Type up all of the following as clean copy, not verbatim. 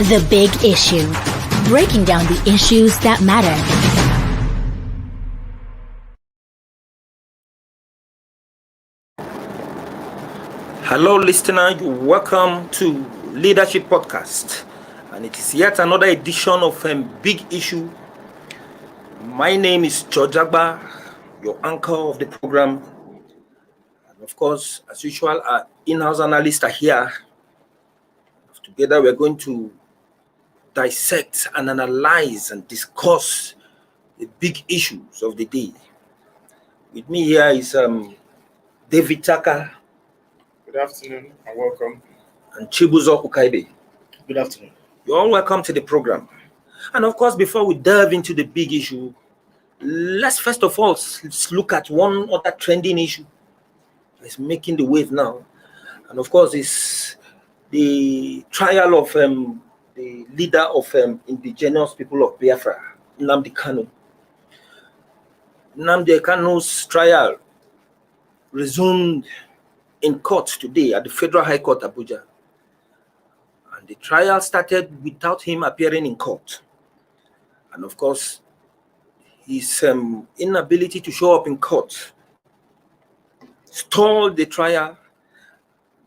The Big Issue. Breaking down the issues that matter. Hello, listener. Welcome to Leadership Podcast. And it is yet another edition of Big Issue. My name is George Agba, your anchor of the program. And of course, as usual, our in-house analysts are here. Together, we're going to dissect and analyze and discuss the big issues of the day. With me here is David Taka. Good afternoon and welcome. And Chibuzo Ukaibe. Good afternoon. You're all welcome to the program. And of course, before we delve into the big issue, let's first of all let's look at one other trending issue that's making the wave now. And of course, it's the trial of the leader of indigenous people of Biafra, Nnamdi Kanu. Nnamdi Kanu's trial resumed in court today at the Federal High Court, Abuja. And the trial started without him appearing in court. And of course, his inability to show up in court stalled the trial.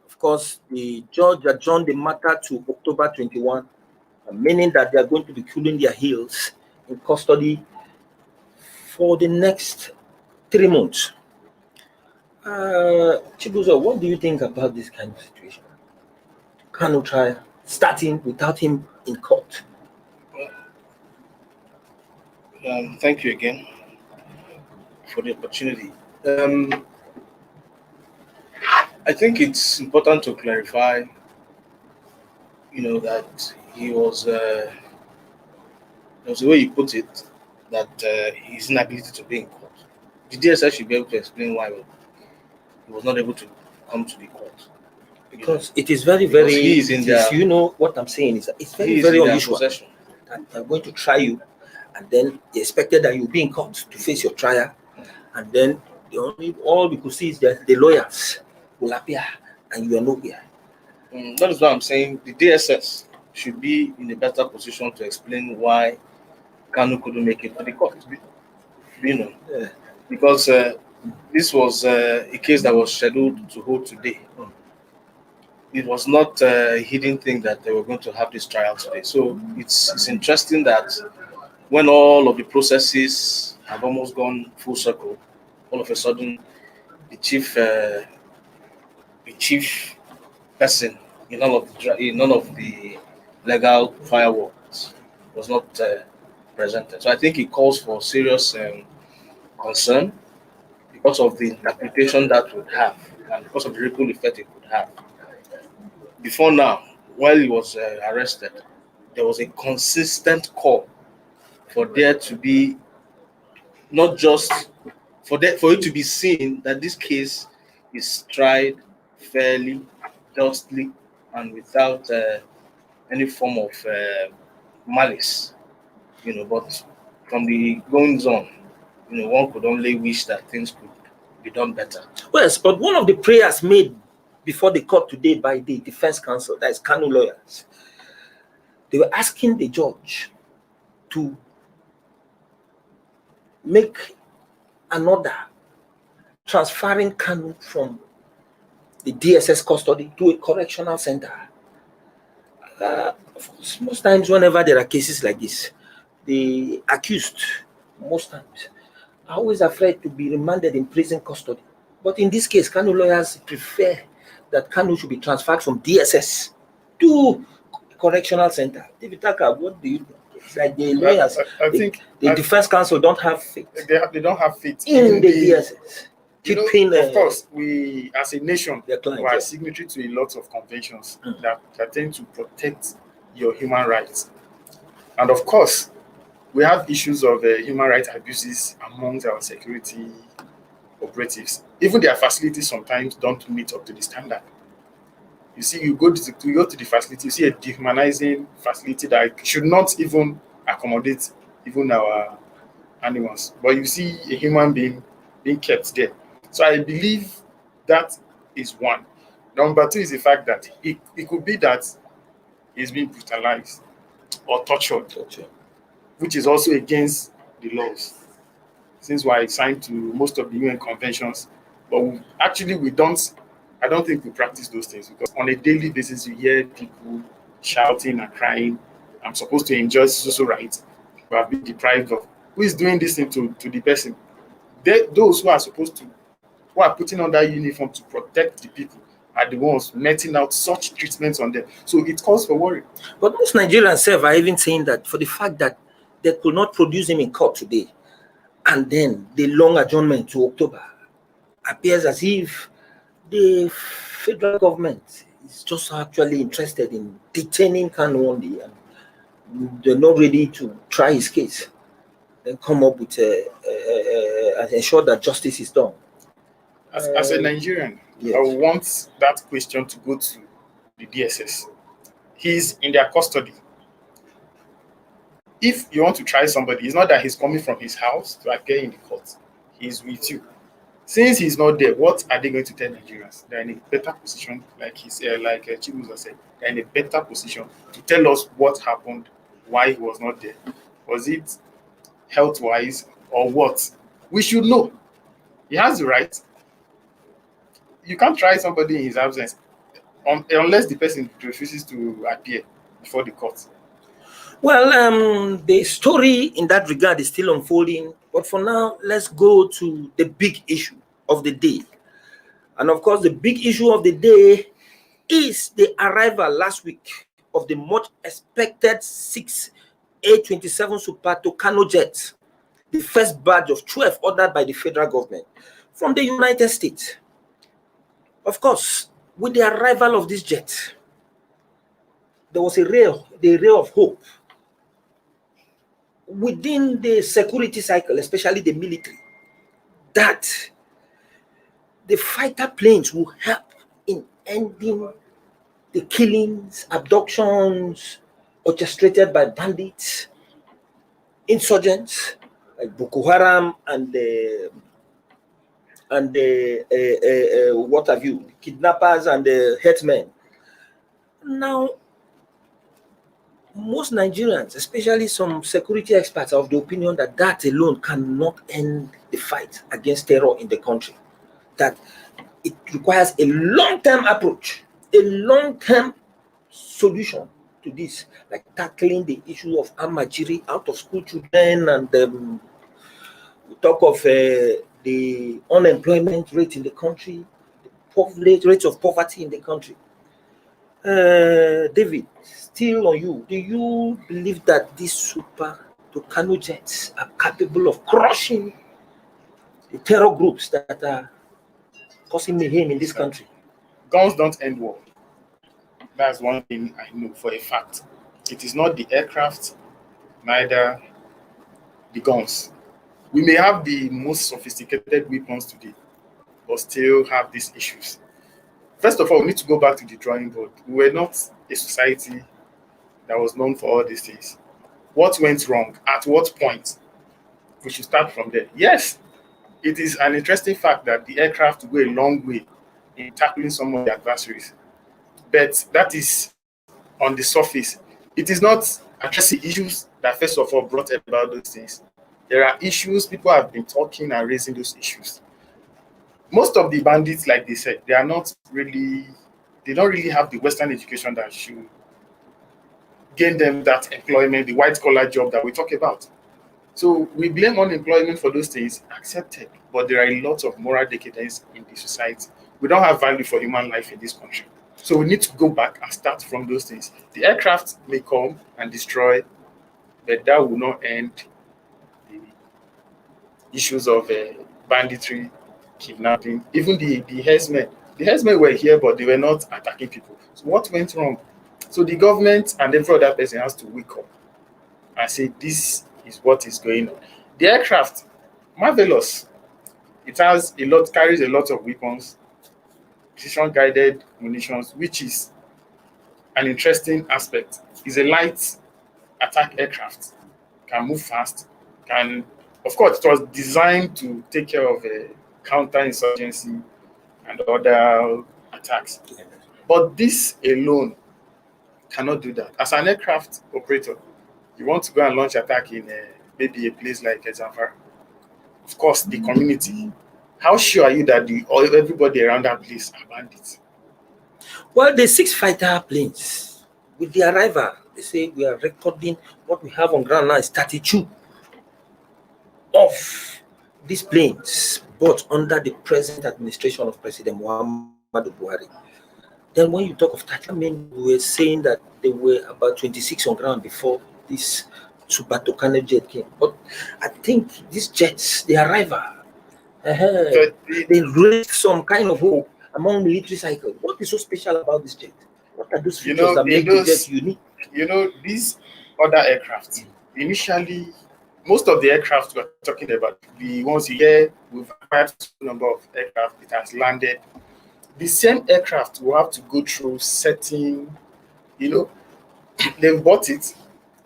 Of course, the judge adjourned the matter to October 21, meaning that they are going to be cooling their heels in custody for the next 3 months. Chibuzo, what do you think about this kind of situation? Kanu trial starting without him in court. Thank you again for the opportunity. I think it's important to clarify, that he was, there was a way you put it, that his inability to be in court. The DSS should be able to explain why he was not able to come to the court. Because it is very, very, you know what I'm saying is that it's very, very unusual that they're going to try you, and then they expected that you'll be in court to face your trial, and then all we could see is that the lawyers will appear and you are nowhere. That is what I'm saying. The DSS should be in a better position to explain why Kanu couldn't make it to the court. Because this was a case that was scheduled to hold today. It was not a hidden thing that they were going to have this trial today. So it's interesting that when all of the processes have almost gone full circle, all of a sudden the chief person in none of the legal fireworks was not presented. So I think it calls for serious concern because of the interpretation that would have and because of the ripple effect it could have. Before now, while he was arrested, there was a consistent call for there to be not just for it to be seen that this case is tried fairly, justly, and without any form of malice. But from the goings on, one could only wish that things could be done better. Yes, but one of the prayers made before the court today by the defense counsel, that is Kanu lawyers, they were asking the judge to make an order transferring Kanu from the DSS custody to a correctional center. Of course, most times whenever there are cases like this, the accused, most times, are always afraid to be remanded in prison custody. But in this case, Kanu lawyers prefer that Kanu should be transferred from DSS to correctional center. David Taka, what do you think? It's like the lawyers, I think the defense counsel don't have faith. They don't have faith in the DSS. Of course, we as a nation are signatory to a lot of conventions that tend to protect your human rights. And of course, we have issues of human rights abuses amongst our security operatives. Even their facilities sometimes don't meet up to the standard. You see, you go to the facility, you see a dehumanizing facility that should not even accommodate even our animals. But you see a human being being kept there. So I believe that is one. Number two is the fact that it could be that he's being brutalized. or tortured, which is also against the laws, since we're signed to most of the UN conventions. But I don't think we practice those things, because on a daily basis you hear people shouting and crying, I'm supposed to enjoy social rights, but I've been deprived of. Who is doing this thing to the person? Those who are putting on that uniform to protect the people are the ones meting out such treatments on them. So it calls for worry. But most Nigerians are even saying that for the fact that they could not produce him in court today, and then the long adjournment to October, appears as if the federal government is just actually interested in detaining Kanu only, and they're not ready to try his case and come up with and ensure that justice is done. As a Nigerian, yes. I want that question to go to the DSS. He's in their custody. If you want to try somebody, it's not that he's coming from his house to appear in the court. He's with you. Since he's not there, what are they going to tell Nigerians? They're in a better position, like Chibuza said, they're in a better position to tell us what happened, why he was not there. Was it health-wise or what? We should know. He has the right. You can't try somebody in his absence unless the person refuses to appear before the court. Well, the story in that regard is still unfolding, but for now, let's go to the big issue of the day. And of course, the big issue of the day is the arrival last week of the much expected 6 A-29 Super Tucano jets, the first batch of 12 ordered by the federal government from the United States. Of course, with the arrival of this jet, there was a ray of hope within the security cycle, especially the military, that the fighter planes will help in ending the killings, abductions orchestrated by bandits, insurgents like Boko Haram and what have you, kidnappers and the headsmen. Now, most Nigerians, especially some security experts, are of the opinion that that alone cannot end the fight against terror in the country. That it requires a long-term approach, a long-term solution to this, like tackling the issue of amajiri, out of school children, and we talk of the unemployment rate in the country, the rate of poverty in the country. David, still on you. Do you believe that these Super Tucano jets are capable of crushing the terror groups that are causing mayhem in this country? Guns don't end war. That's one thing I know for a fact. It is not the aircraft, neither the guns. We may have the most sophisticated weapons today, but still have these issues. First of all, we need to go back to the drawing board. We were not a society that was known for all these things. What went wrong? At what point? We should start from there. Yes, it is an interesting fact that the aircraft go a long way in tackling some of the adversaries. But that is on the surface. It is not addressing issues that first of all brought about those things. There are issues, people have been talking and raising those issues. Most of the bandits, like they said, they don't really have the Western education that should gain them that employment, the white collar job that we talk about. So we blame unemployment for those things, accepted, but there are a lot of moral decadence in the society. We don't have value for human life in this country. So we need to go back and start from those things. The aircraft may come and destroy, but that will not end the issues of banditry, kidnapping, even the herdsmen. The herdsmen were here, but they were not attacking people. So what went wrong? So the government and every other person has to wake up and say, this is what is going on. The aircraft, marvelous. It carries a lot of weapons, precision-guided munitions, which is an interesting aspect. It's a light attack aircraft, can move fast, of course, it was designed to take care of counterinsurgency and other attacks. But this alone cannot do that. As an aircraft operator, you want to go and launch attack in maybe a place like Zamfara. Of course, the community. How sure are you that everybody around that place are bandits? Well, the 6 fighter planes, with the arrival, they say we are recording what we have on ground now is 32 of these planes, but under the present administration of President Muhammadu Buhari. Then when you talk of 30, I mean, we were saying that there were about 26 on ground before this Super Tucano jet came. But I think these jets, the arrival, they raised some kind of hope among military cycles. What is so special about this jet? What are those features that make the jet unique? These other aircraft, initially, most of the aircraft we're talking about, the ones you hear, we've acquired a number of aircraft, it has landed. The same aircraft will have to go through certain, they've bought it,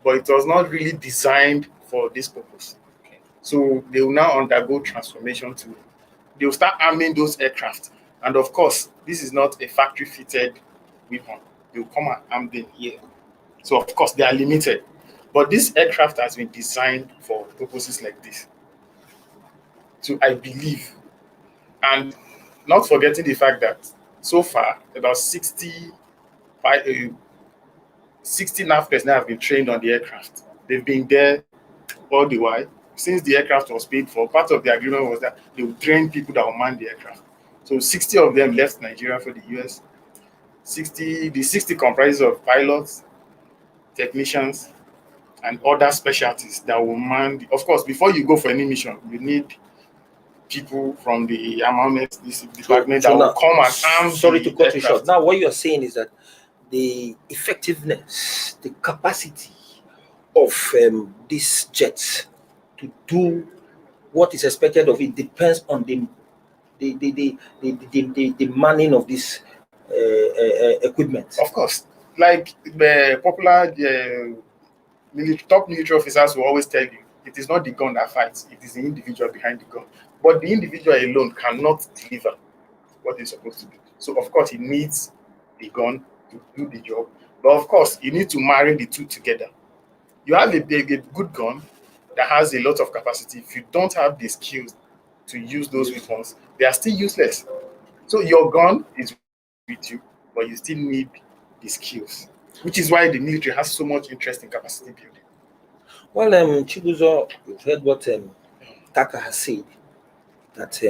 but it was not really designed for this purpose. Okay. So they will now undergo transformation they will start arming those aircraft. And of course, this is not a factory fitted weapon. They will come and arm them here. So of course, they are limited. But this aircraft has been designed for purposes like this. So I believe, and not forgetting the fact that so far, about 60 NAV personnel have been trained on the aircraft. They've been there all the while. Since the aircraft was paid for, part of the agreement was that they would train people that will man the aircraft. So 60 of them left Nigeria for the US. The 60 comprises of pilots, technicians, and other specialties that will man. Of course, before you go for any mission, you need people from the armament department that will come and arm. Sorry to cut you short. Now, what you're saying is that the effectiveness, the capacity of these jets to do what is expected of it depends on the manning of this equipment. Of course, like the popular top military officers will always tell you, it is not the gun that fights, it is the individual behind the gun. But the individual alone cannot deliver what he's supposed to do. So of course, he needs the gun to do the job. But of course, you need to marry the two together. You have a good gun that has a lot of capacity. If you don't have the skills to use those weapons, they are still useless. So your gun is with you, but you still need the skills, which is why the military has so much interest in capacity building. Well, Chibuzo, you've heard what Taka has said, that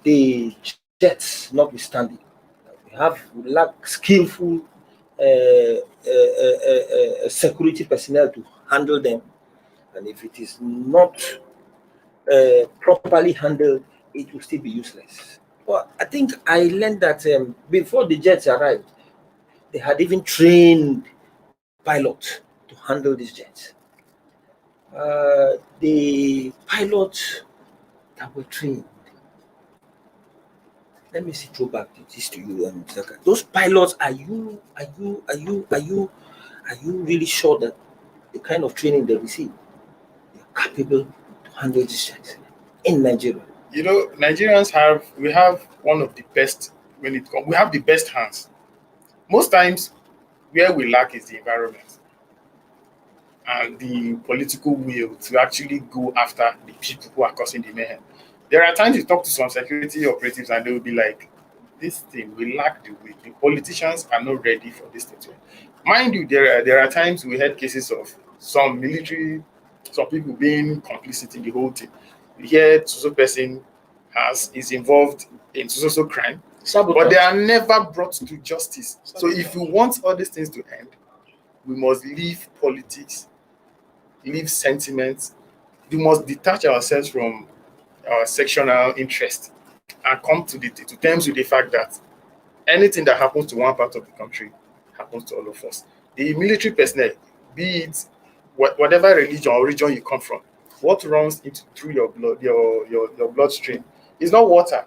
the jets, notwithstanding, we lack skillful security personnel to handle them, and if it is not properly handled, it will still be useless. Well, I think I learned that before the jets arrived, they had even trained pilots to handle these jets. The pilots that were trained, let me see, throw back this to you, Zaka. Those pilots, are you really sure that the kind of training they receive, they're capable to handle these jets in Nigeria? Nigerians we have one of the best when it comes. We have the best hands. Most times, where we lack is the environment and the political will to actually go after the people who are causing the mayhem. There are times you talk to some security operatives and they will be like, this thing, we lack the will. The politicians are not ready for this thing. Mind you, there are times we had cases of some people being complicit in the whole thing. We hear so person is involved in so crime, but they are never brought to justice. So if you want all these things to end, we must leave politics, leave sentiments. We must detach ourselves from our sectional interest and come to terms with the fact that anything that happens to one part of the country happens to all of us. The military personnel, be it whatever religion or region you come from, what runs through your blood, your bloodstream, is not water.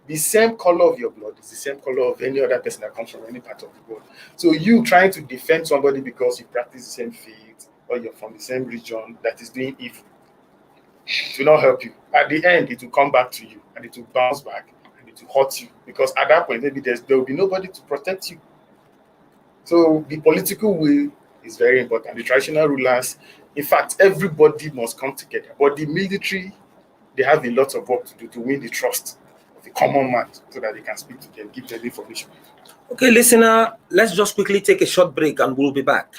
The same color of your blood is the same color of any other person that comes from any part of the world. So you trying to defend somebody because you practice the same faith or you're from the same region that is doing evil, it will not help you. At the end, it will come back to you and it will bounce back and it will hurt you, because at that point, maybe there will be nobody to protect you. So the political will is very important. The traditional rulers, in fact, everybody must come together. But the military, they have a lot of work to do to win the trust of the common man so that they can speak to them, give them information. Okay, listener, let's just quickly take a short break and we'll be back.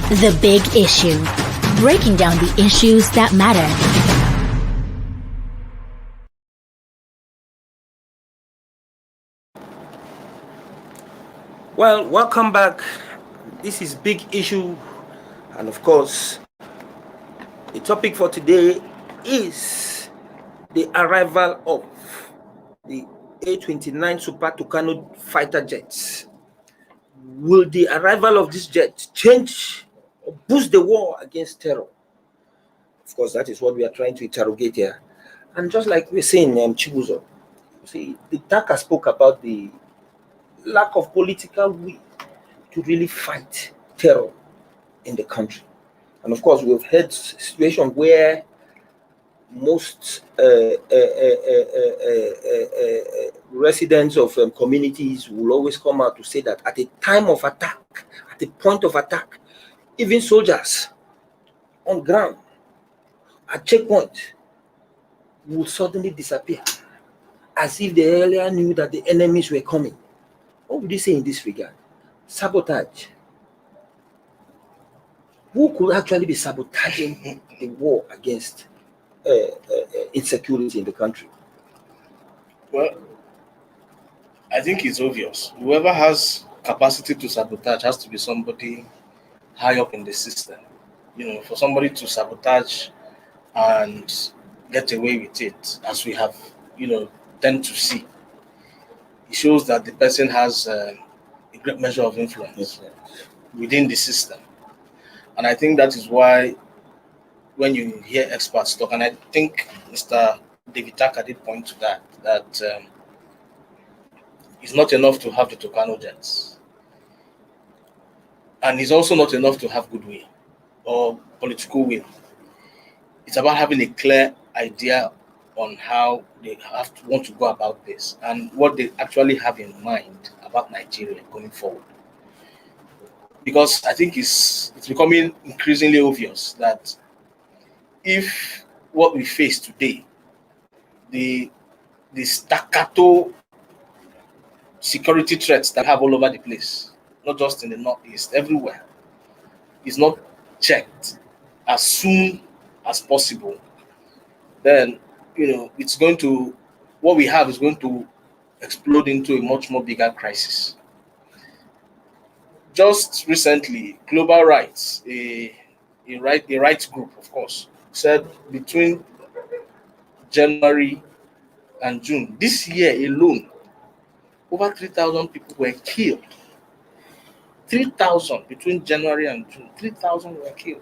The Big Issue. Breaking down the issues that matter. Well, welcome back. This is Big Issue. And of course, the topic for today is the arrival of the A-29 Super Tucano fighter jets. Will the arrival of this jet change or boost the war against terror? Of course, that is what we are trying to interrogate here. And just like we're saying, Chibuzo, see, the Taka spoke about the lack of political will to really fight terror in the country. And of course, we've had situations where most residents of communities will always come out to say that at a time of attack, at the point of attack, even soldiers on ground at checkpoint would suddenly disappear, as if they earlier knew that the enemies were coming. What would you say in this regard? Sabotage. Who could actually be sabotaging the war against insecurity in the country? Well, I think it's obvious. Whoever has capacity to sabotage has to be somebody high up in the system. For somebody to sabotage and get away with it, as we have, tend to see, it shows that the person has a great measure of influence within the system. And I think that is why when you hear experts talk, and I think Mr. David Taka did point to that it's not enough to have the Tucano jets. And it's also not enough to have goodwill or political will. It's about having a clear idea on how they want to go about this and what they actually have in mind about Nigeria going forward. Because I think it's becoming increasingly obvious that if what we face today, the staccato security threats that we have all over the place, not just in the Northeast, everywhere, is not checked as soon as possible, then it's going to, what we have is going to explode into a much more bigger crisis. Just recently, Global Rights, a rights group, of course, said between January and June this year alone, over 3,000 people were killed. 3,000 between January and June, 3,000 were killed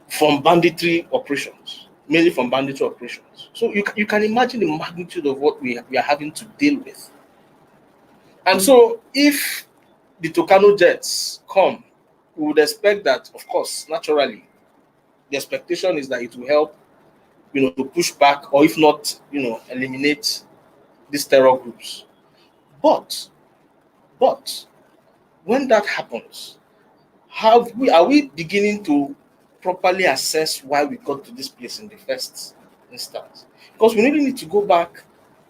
from banditry operations, mainly from banditry operations. So you can imagine the magnitude of what we are having to deal with. And so if the Tucano jets come, we would expect that, of course, naturally, the expectation is that it will help, to push back, or if not, eliminate these terror groups. But when that happens, are we beginning to properly assess why we got to this place in the first instance? Because we really need to go back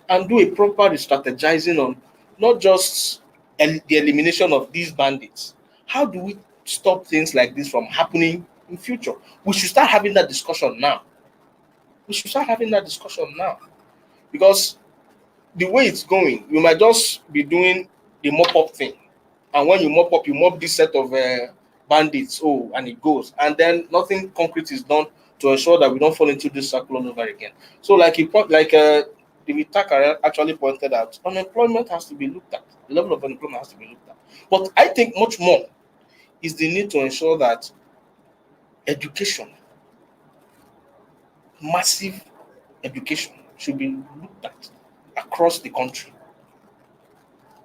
and do a proper strategizing on not just the elimination of these bandits. How do we stop things like this from happening in future? We should start having that discussion now. Because the way it's going, you might just be doing the mop-up thing. And when you mop up, you mop this set of bandits, and it goes. And then nothing concrete is done to ensure that we don't fall into this cycle all over again. So David Tucker actually pointed out, unemployment has to be looked at. The level of unemployment has to be looked at. But I think much more is the need to ensure that education, massive education, should be looked at across the country.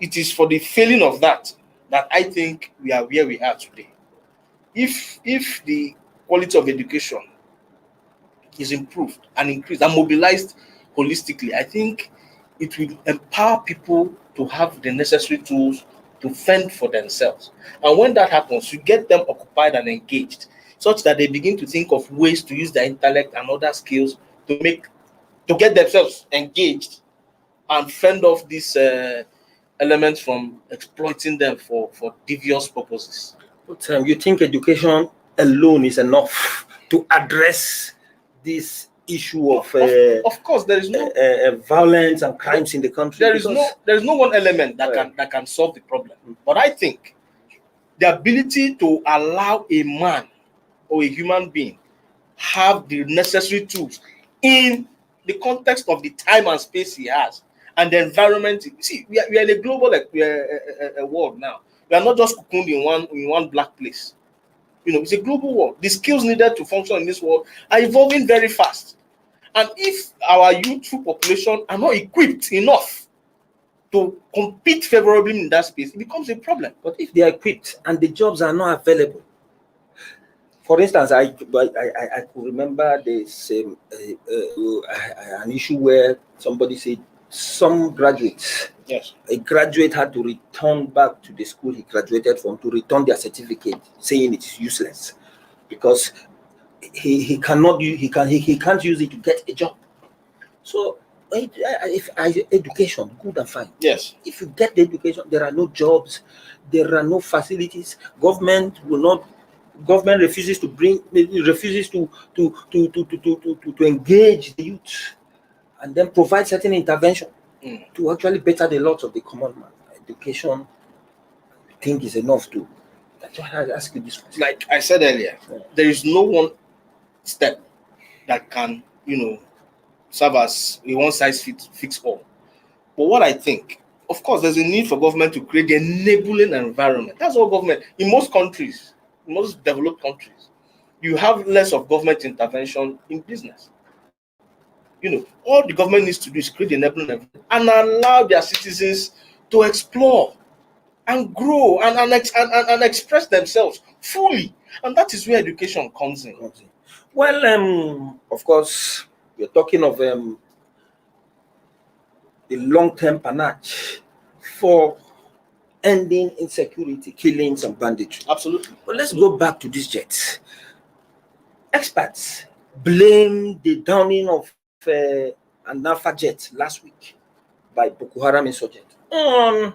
it is for the failing of that I think we are where we are today. If the quality of education is improved and increased and mobilized holistically, I think it will empower people to have the necessary tools to fend for themselves. And when that happens, you get them occupied and engaged, such that they begin to think of ways to use their intellect and other skills to get themselves engaged and fend off these elements from exploiting them for devious purposes. But you think education alone is enough to address this issue of course, there is no violence and crimes in the country? There is no one element that can solve the problem. But I think the ability to allow a man or a human being have the necessary tools in the context of the time and space he has and the environment. See, we are in a global world now. We are not just cocooned in one black place. It's a global world. The skills needed to function in this world are evolving very fast. And if our youthful population are not equipped enough to compete favorably in that space, it becomes a problem. But if they are equipped and the jobs are not available, for instance, I could remember this an issue where somebody said some graduates, yes, a graduate had to return back to the school he graduated from to return their certificate, saying it is useless because he can't use it to get a job. So if education, good and fine. Yes. If you get the education, there are no jobs, there are no facilities. Government refuses to engage the youth and then provide certain intervention to actually better the lot of the common man. Education, I think, is enough to. That's why I ask you this question. Like I said earlier, there is no one step that can, serve as a one-size-fits all. But what I think, of course, there's a need for government to create the enabling environment. That's all government. In most countries, in most developed countries, you have less of government intervention in business. All the government needs to do is create the enabling environment and allow their citizens to explore and grow and express themselves fully. And that is where education comes in. Well, of course, we're talking of the long-term panache for ending insecurity, killings, and banditry. Absolutely. But let's go back to these jets. Experts blame the downing of an Alpha jet last week by Boko Haram insurgents on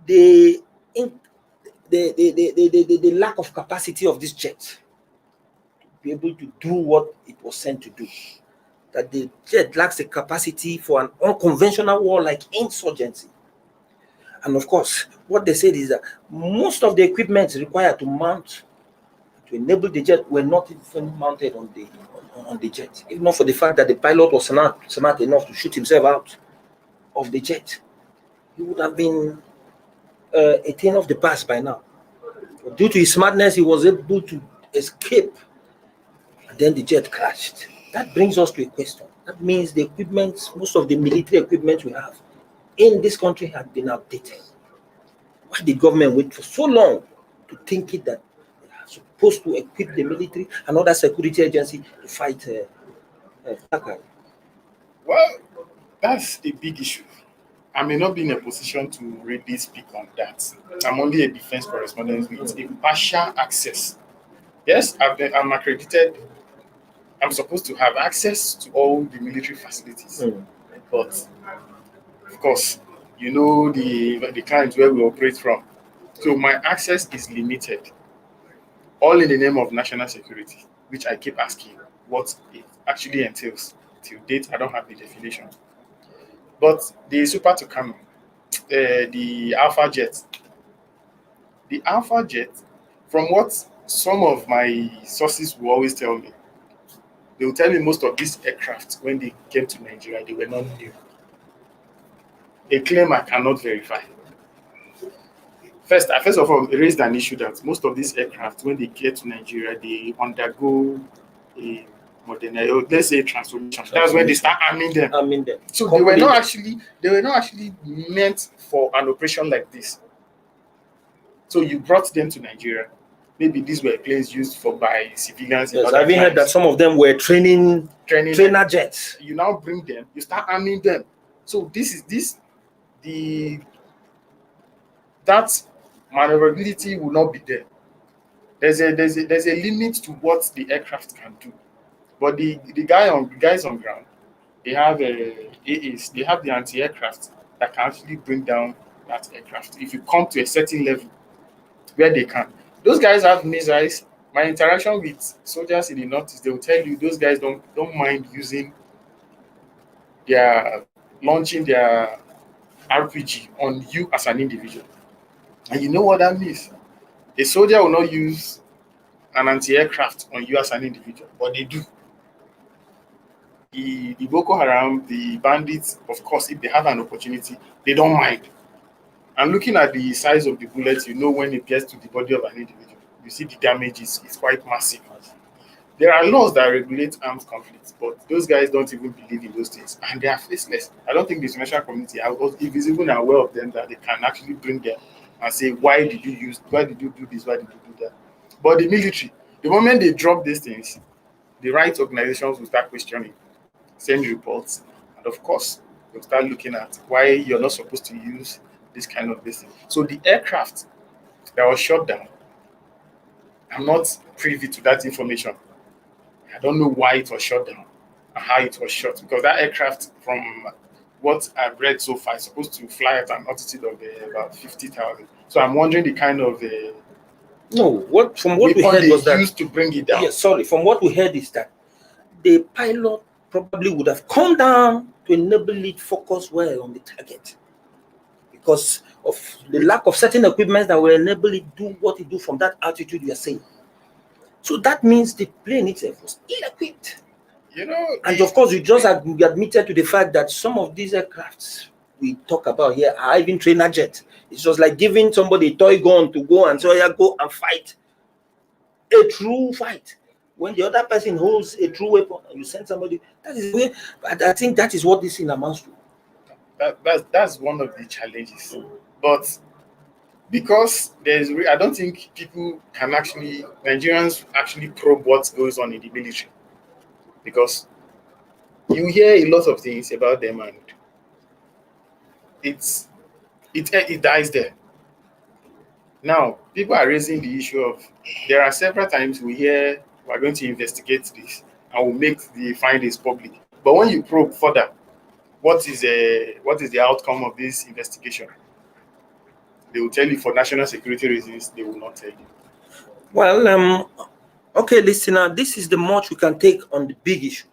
the lack of capacity of this jet to be able to do what it was sent to do. That the jet lacks the capacity for an unconventional war like insurgency. And of course, what they said is that most of the equipment required to enable the jet were not even mounted on the jet. If not for the fact that the pilot was smart enough to shoot himself out of the jet, he would have been a thing of the past by now. But due to his smartness, he was able to escape, and then the jet crashed. That brings us to a question. That means the equipment, most of the military equipment we have in this country had been outdated. Why did government wait for so long to think it that they are supposed to equip the military and other security agency to fight Al-Qaeda? Well, that's a big issue. I may not be in a position to really speak on that. I'm only a defense correspondent with a partial access. Yes, I'm accredited. I'm supposed to have access to all the military facilities. But, of course, the clients where we operate from. So my access is limited. All in the name of national security, which I keep asking what it actually entails. Till date, I don't have the definition. But the Super Tucano, the Alpha jet, from what some of my sources will always tell me, they will tell me most of these aircraft, when they came to Nigeria, they were not new. A claim I cannot verify. First of all, raised an issue that most of these aircraft, when they get to Nigeria, they undergo a let's say transformation. That's when they start arming them. So they were not actually meant for an operation like this. So you brought them to Nigeria. Maybe these were planes used by civilians. Yes, I've heard that some of them were trainer jets. You now bring them, you start arming them. So that maneuverability will not be there. There's a limit to what the aircraft can do. But the guys on ground, they have AAs, they have the anti-aircraft that can actually bring down that aircraft if you come to a certain level where they can. Those guys have missiles. My interaction with soldiers in the Northeast, they will tell you those guys don't mind launching their RPG on you as an individual. And you know what that means? A soldier will not use an anti-aircraft on you as an individual, but they do. The Boko Haram, the bandits, of course, if they have an opportunity, they don't mind. And looking at the size of the bullets, you know when it gets to the body of an individual, you see the damage is quite massive. There are laws that regulate armed conflicts, but those guys don't even believe in those things, and they are faceless. I don't think the international community is even aware of them, that they can actually bring them and say, why did you do this, why did you do that? But the military, the moment they drop these things, the rights organizations will start questioning, send reports, and of course, they'll start looking at why you're not supposed to use this kind of thing. So the aircraft that was shot down, I'm not privy to that information. I don't know why it was shot down and how it was shot, because that aircraft, from what I've read so far, is supposed to fly at an altitude of about 50,000. So I'm wondering the kind of from what we heard was that used to bring it down. From what we heard is that the pilot probably would have come down to enable it focus well on the target, because of the lack of certain equipment that will enable it do what it do from that altitude you are saying. So that means the plane itself was ill-equipped. And of course, you just admitted to the fact that some of these aircrafts we talk about here are even trainer jets. It's just like giving somebody a toy gun to go and say, go and fight a true fight. When the other person holds a true weapon and you send somebody, that is way. But I think that is what this thing amounts to. That's one of the challenges. But because I don't think Nigerians actually probe what goes on in the military. Because you hear a lot of things about them and it dies there. Now, people are raising the issue of, there are several times we hear we're going to investigate this and we'll make the findings public. But when you probe further, what is the outcome of this investigation? They will tell you for national security reasons, they will not tell you. Well, okay, listener, this is the much we can take on the big issue,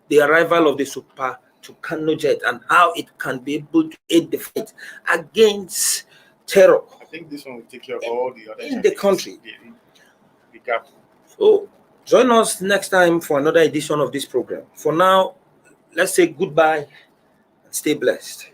the arrival of the Super Tucano jet and how it can be able to aid the fight against terror. I think this one will take care of all the other in the country. The gap. So join us next time for another edition of this program. For now, let's say goodbye and stay blessed.